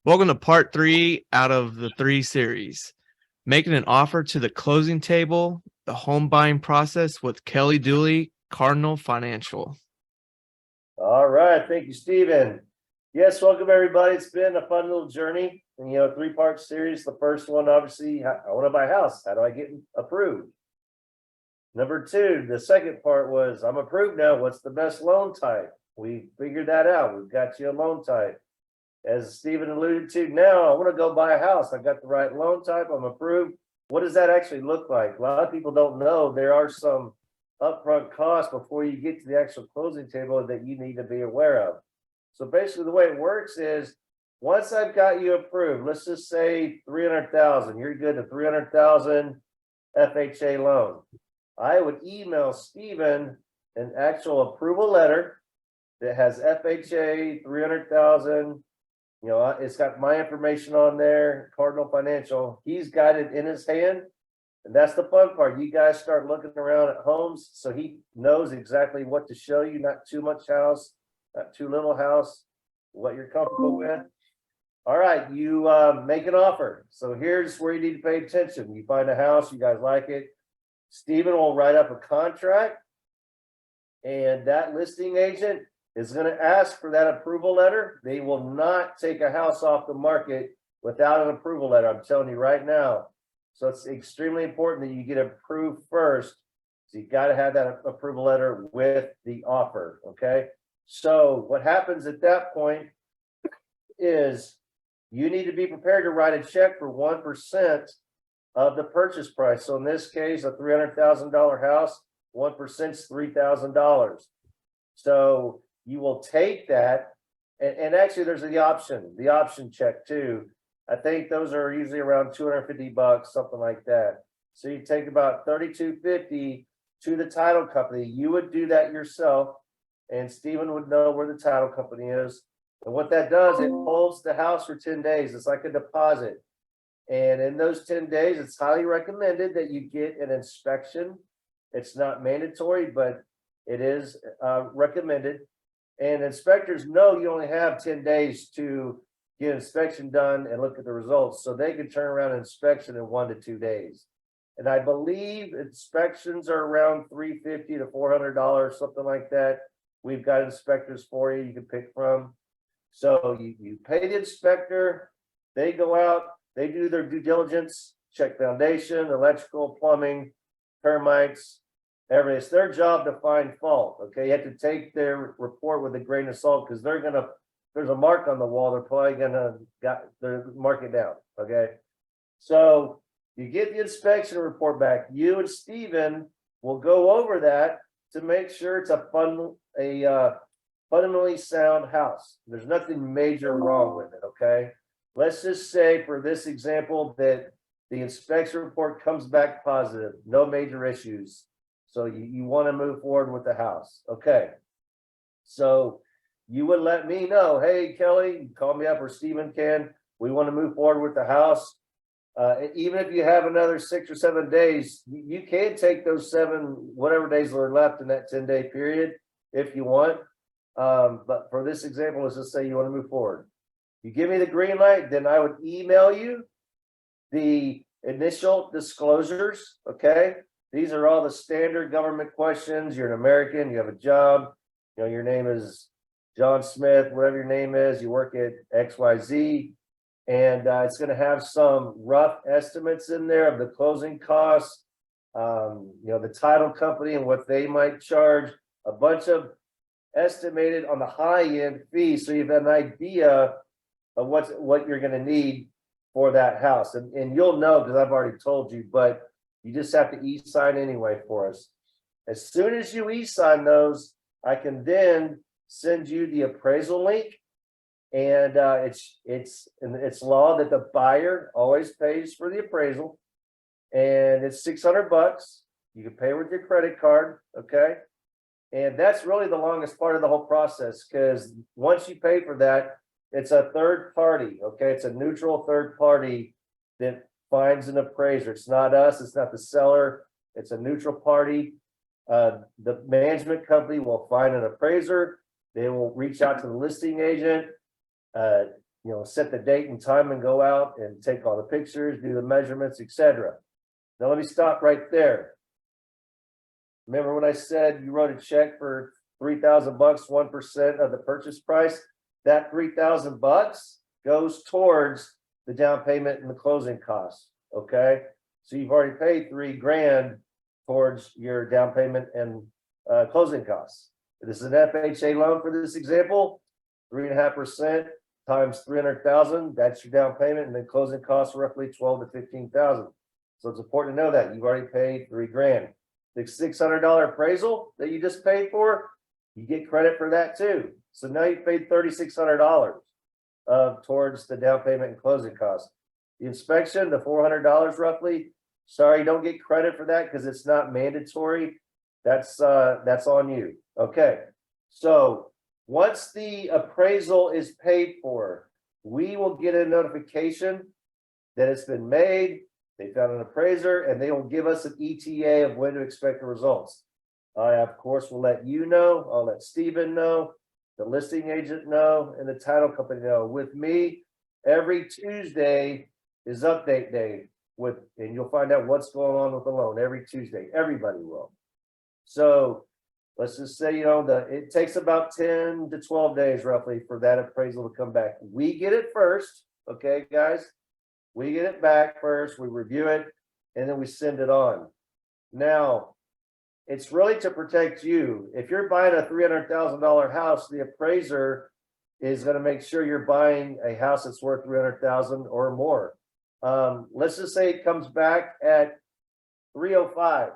Welcome to part 3 out of the 3 series, making an offer to the closing table, the home buying process with Kelly Dooley, Cardinal Financial. All right, thank you, Stephen. Yes, welcome everybody. It's been a fun little journey, and three-part series. The first one, obviously, I want to buy a house. How do I get approved? Number two, the second part was I'm approved now. What's the best loan type? We figured that out. We've got you a loan type. As Stephen alluded to, now I want to go buy a house. I got the right loan type. I'm approved. What does that actually look like? A lot of people don't know there are some upfront costs before you get to the actual closing table that you need to be aware of. So basically the way it works is once I've got you approved, let's just say 300,000, you're good to 300,000 FHA loan. I would email Stephen an actual approval letter that has FHA 300,000. It's got my information on there, Cardinal Financial. He's got it in his hand. And that's the fun part. You guys start looking around at homes so he knows exactly what to show you, not too much house, not too little house, what you're comfortable with. All right, you make an offer. So here's where you need to pay attention. You find a house, you guys like it. Stephen will write up a contract, and that listing agent is going to ask for that approval letter. They will not take a house off the market without an approval letter. I'm telling you right now. So it's extremely important that you get approved first. So you got to have that approval letter with the offer. Okay. So what happens at that point is you need to be prepared to write a check for 1% of the purchase price. So in this case, a $300,000 house, 1% is $3,000. So you will take that, and actually there's the option check too. I think those are usually around $250, something like that. So you take about $32.50 to the title company. You would do that yourself, and Stephen would know where the title company is. And what that does, it holds the house for 10 days. It's like a deposit. And in those 10 days, it's highly recommended that you get an inspection. It's not mandatory, but it is recommended. And inspectors know you only have 10 days to get inspection done and look at the results. So they can turn around an inspection in 1 to 2 days. And I believe inspections are around $350 to $400, something like that. We've got inspectors for you can pick from. So you pay the inspector, they go out, they do their due diligence, check foundation, electrical, plumbing, termites, everything. It's their job to find fault. Okay, you have to take their report with a grain of salt because there's a mark on the wall. They're probably gonna mark it down. Okay, so you get the inspection report back. You and Stephen will go over that to make sure it's a fundamentally sound house. There's nothing major wrong with it. Okay, let's just say for this example that the inspection report comes back positive, no major issues. So you want to move forward with the house. Okay. So you would let me know, hey, Kelly, call me up or Stephen can. We want to move forward with the house. Even if you have another 6 or 7 days, you can take those 7, whatever days are left in that 10-day period if you want. But for this example, let's just say you want to move forward. You give me the green light, then I would email you the initial disclosures. Okay. These are all the standard government questions. You're an American, you have a job, your name is John Smith, whatever your name is, you work at XYZ, and it's going to have some rough estimates in there of the closing costs, the title company and what they might charge, a bunch of estimated on the high end fees. So you have an idea of what you're going to need for that house. And you'll know because I've already told you, but you just have to e-sign anyway for us. As soon as you e-sign those, I can then send you the appraisal link. And it's law that the buyer always pays for the appraisal. And it's $600. You can pay with your credit card. Okay. And that's really the longest part of the whole process, because once you pay for that, it's a third party. Okay. It's a neutral third party that finds an appraiser. It's not us, it's not the seller, it's a neutral party. The management company will find an appraiser. They will reach out to the listing agent. set the date and time and go out and take all the pictures, do the measurements, etc. Now let me stop right there. Remember when I said you wrote a check for $3,000, 1% of the purchase price? That $3,000 goes towards the down payment and the closing costs. Okay, so you've already paid $3,000 towards your down payment and closing costs. This is an FHA loan for this example, 3.5% times 300,000. That's your down payment, and then closing costs roughly 12 to 15,000. So it's important to know that you've already paid $3,000. The $600 appraisal that you just paid for, you get credit for that too. So now you've paid $3,600 towards the down payment and closing costs. The inspection, the $400 roughly. Sorry, you don't get credit for that because it's not mandatory. That's on you. Okay, so once the appraisal is paid for, we will get a notification that it's been made. They found an appraiser, and they will give us an ETA of when to expect the results. I, of course, will let you know. I'll let Stephen know, the listing agent know, and the title company know. With me, every Tuesday is update day and you'll find out what's going on with the loan every Tuesday. Everybody will. So let's just say, it takes about 10 to 12 days roughly for that appraisal to come back. We get it first. Okay, guys, we get it back first. We review it and then we send it on. Now, it's really to protect you. If you're buying a $300,000 house, the appraiser is going to make sure you're buying a house that's worth $300,000 or more. Let's just say it comes back at 305.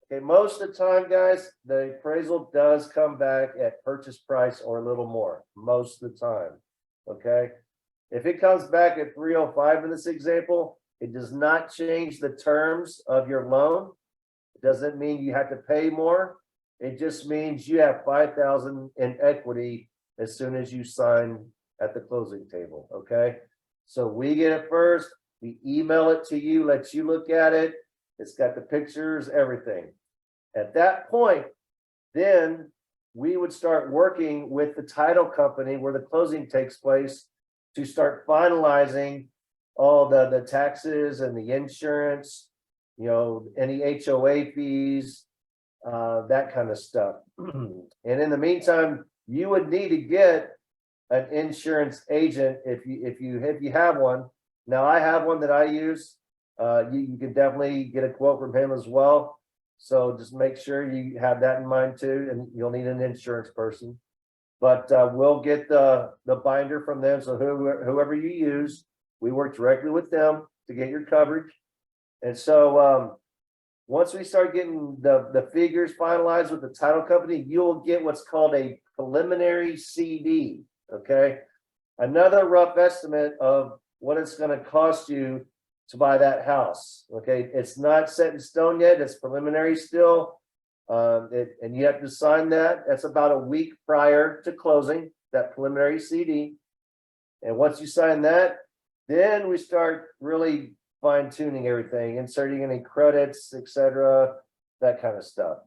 Okay, most of the time, guys, the appraisal does come back at purchase price or a little more, most of the time. Okay, if it comes back at 305 in this example, it does not change the terms of your loan. It doesn't mean you have to pay more. It just means you have $5,000 in equity as soon as you sign at the closing table. Okay, so we get it first. We email it to you, let you look at it. It's got the pictures, everything. At that point, then we would start working with the title company where the closing takes place to start finalizing all the taxes and the insurance, any HOA fees, that kind of stuff. And in the meantime, you would need to get an insurance agent if you have one. Now I have one that I use. You can definitely get a quote from him as well. So just make sure you have that in mind too, and you'll need an insurance person. But we'll get the binder from them. So whoever you use, we work directly with them to get your coverage. And so once we start getting the figures finalized with the title company, you'll get what's called a preliminary CD. Okay, another rough estimate of what it's going to cost you to buy that house. Okay, it's not set in stone yet. It's preliminary still. And you have to sign that. That's about a week prior to closing, that preliminary CD. And once you sign that, then we start really fine tuning everything, inserting any credits, etc., that kind of stuff.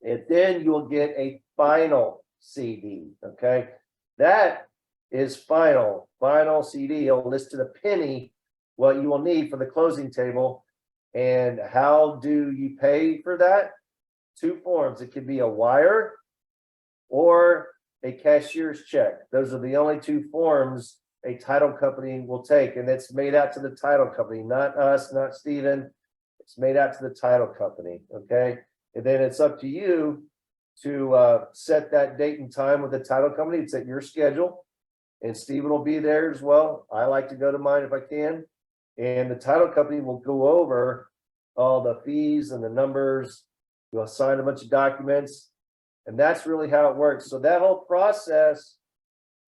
And then you'll get a final CD. Okay, that is final CD. It'll list to the penny what you will need for the closing table. And how do you pay for that? Two forms. It could be a wire or a cashier's check. Those are the only two forms a title company will take, and it's made out to the title company, not us, not Stephen. It's made out to the title company. Okay, and then it's up to you to set that date and time with the title company. It's at your schedule, and Stephen will be there as well. I like to go to mine if I can, and the title company will go over all the fees and the numbers. You'll sign a bunch of documents, and that's really how it works. So that whole process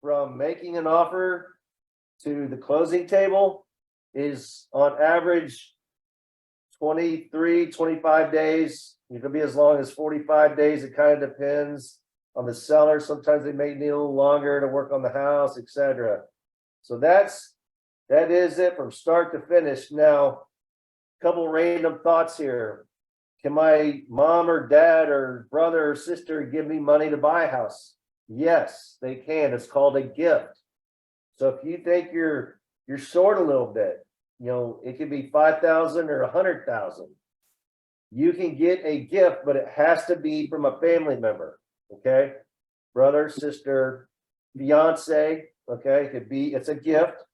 from making an offer to the closing table is on average 23, 25 days. It could be as long as 45 days. It kind of depends on the seller. Sometimes they may need a little longer to work on the house, etc. So that is it from start to finish. Now, a couple random thoughts here. Can my mom or dad or brother or sister give me money to buy a house? Yes, they can. It's called a gift. So if you think you're short a little bit, it could be 5,000 or 100,000. You can get a gift, but it has to be from a family member. Okay, brother, sister, fiance. Okay, it's a gift.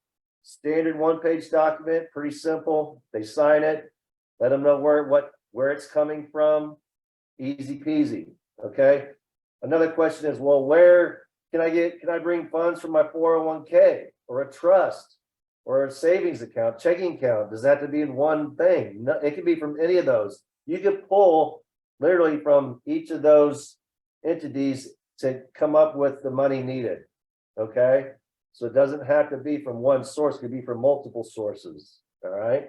Standard one-page document, pretty simple. They sign it, let them know where it's coming from. Easy peasy. Okay. Another question is, well, where can I bring funds from my 401k or a trust or a savings account, checking account? Does that have to be in one thing? No, it can be from any of those. You can pull literally from each of those entities to come up with the money needed. Okay. So it doesn't have to be from one source, it could be from multiple sources. All right.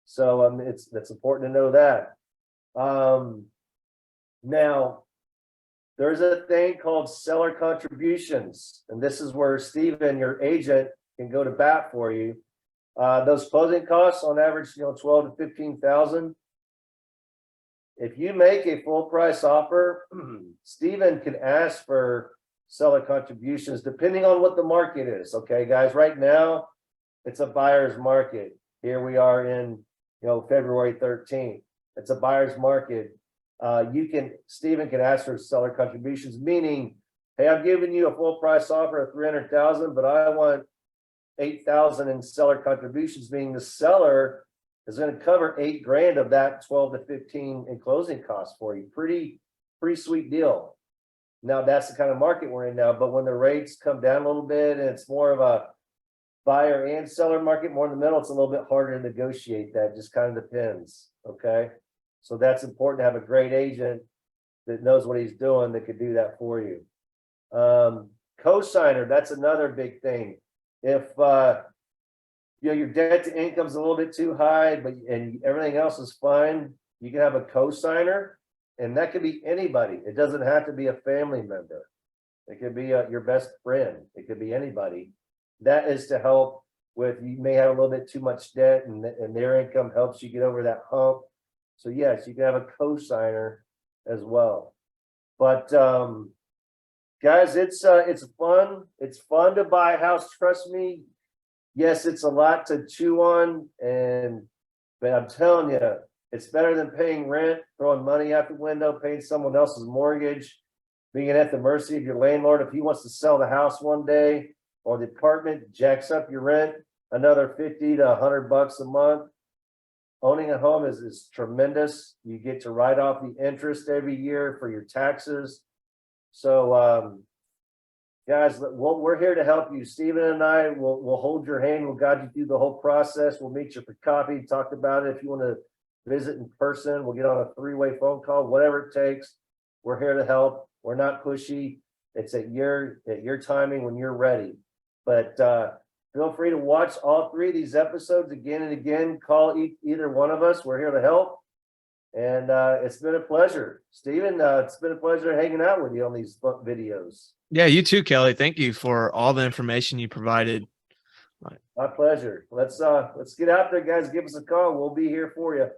So it's important to know that. Now there's a thing called seller contributions, and this is where Stephen, your agent, can go to bat for you. Those closing costs on average, 12 to 15,000. If you make a full price offer, Stephen can ask for seller contributions depending on what the market is. Okay, guys, right now it's a buyer's market. Here we are in February 13th. It's a buyer's market. Stephen can ask for seller contributions, meaning, hey, I'm giving you a full price offer of 300,000, but I want 8,000 in seller contributions, meaning the seller is going to cover 8 grand of that 12 to 15 in closing costs for you. Pretty sweet deal. Now that's the kind of market we're in now, but when the rates come down a little bit and it's more of a buyer and seller market, more in the middle, it's a little bit harder to negotiate. That just kind of depends. Okay. So that's important to have a great agent that knows what he's doing that could do that for you. Co-signer, that's another big thing. If your debt to income is a little bit too high, and everything else is fine, you can have a co-signer, and that could be anybody. It doesn't have to be a family member. It could be your best friend. It could be anybody. That is to help with, you may have a little bit too much debt, and their income helps you get over that hump. So yes, you can have a co-signer as well. But guys, it's fun. It's fun to buy a house. Trust me. Yes, it's a lot to chew on, but I'm telling you, it's better than paying rent, throwing money out the window, paying someone else's mortgage, being at the mercy of your landlord. If he wants to sell the house one day or the apartment, jacks up your rent another 50 to $100 a month. Owning a home is tremendous. You get to write off the interest every year for your taxes. So, guys, we're here to help you. Stephen and I will hold your hand. We'll guide you through the whole process. We'll meet you for coffee, talk about it. If you want to visit in person, we'll get on a 3-way phone call, whatever it takes. We're here to help. We're not pushy. It's at your timing when you're ready. But feel free to watch all 3 of these episodes again and again. Call either one of us. We're here to help. And it's been a pleasure. Stephen, it's been a pleasure hanging out with you on these videos. Yeah, you too, Kelly. Thank you for all the information you provided. My pleasure. Let's get out there, guys. Give us a call. We'll be here for you.